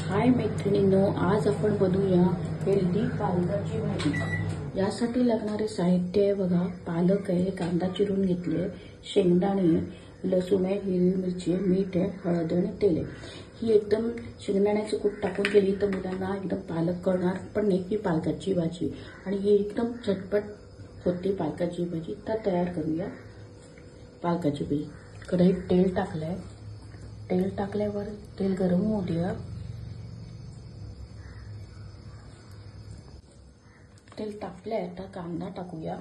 हाय मैत्रिणींनो, आज आपण बनवूया हेल्दी पालकाची भाजी। यासाठी लागणारे साहित्य आहे बघा, पालक आहे, कांदा चिरून घेतले, शेंगदाणे, लसूण आहे, हिरवी मिरची आहे, मीठ आहे, हळद आणि तेल आहे। ही एकदम शेंगदाण्याचं कूट टाकून केली तर मुलांना एकदम पालक करणार पण नाही ही पालकाची भाजी, आणि ही एकदम झटपट होते पालकाची भाजी। तर तयार करूया पालकाची भाजी। कढईत तेल टाकलंय, तेल टाकल्यावर तेल गरम होऊ द्या। तेल टाकले, आता कांदा टाकूया।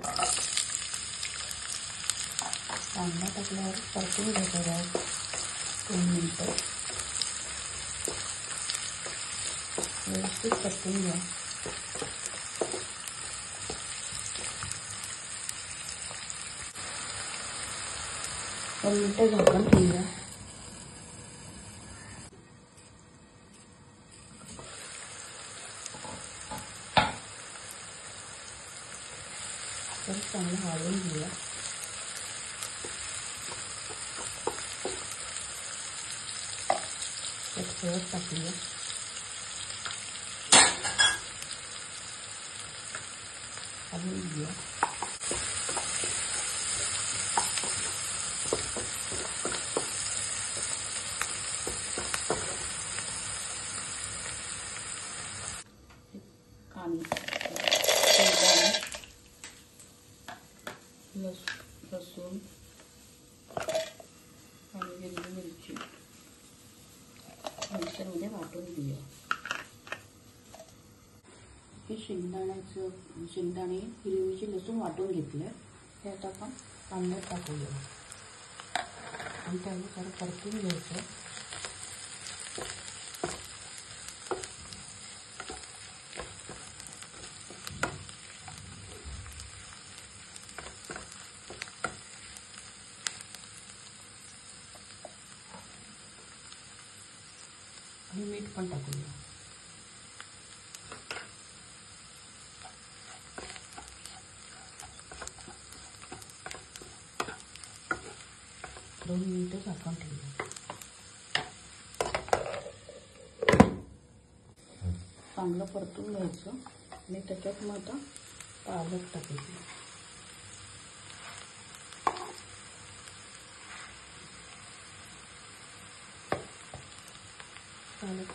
कांदा टाकल्यावर परतून घ्यायचा 2 मिनिटं, व्यवस्थित परतून घ्या। दोन मिनिटं झाकण ठेवूया। तर चांगलं हलवून घेऊया। हळद टाकूया, हलवून घेऊया। लसूण आणि हिरवी मिरची मिक्सरमध्ये वाटून घेऊया। हे शेंगदाणे हिरवी मिरची लसूण वाटून घेतले, हे आता आपण कांद्यात टाकूया आणि त्याला जरा परतून घ्यायचं। आणि मीठ पण टाकूया। दोन मिनिटं झाकण ठेवूया। चांगलं परतून घ्यायचं आणि त्याच्यात मग आता पालक टाकायची। पालक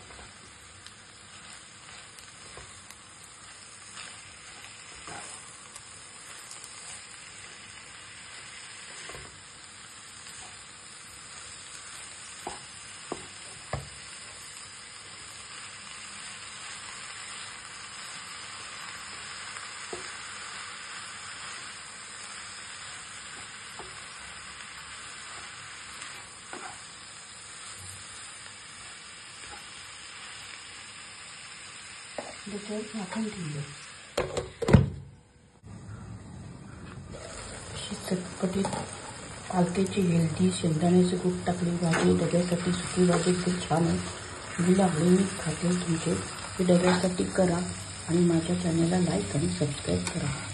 त्याच्यावर झाकण ठेवूया। चटपटीत पालकाची हेल्दी शेंगदाण्याचं कूट टाकली भाजी डब्यासाठी सुकी भाजी खूप छान आहे। मुलं आवडीने खातील तुमचे। हे डब्यासाठी करा आणि माझ्या चॅनलला लाईक आणि सबस्क्राईब करा।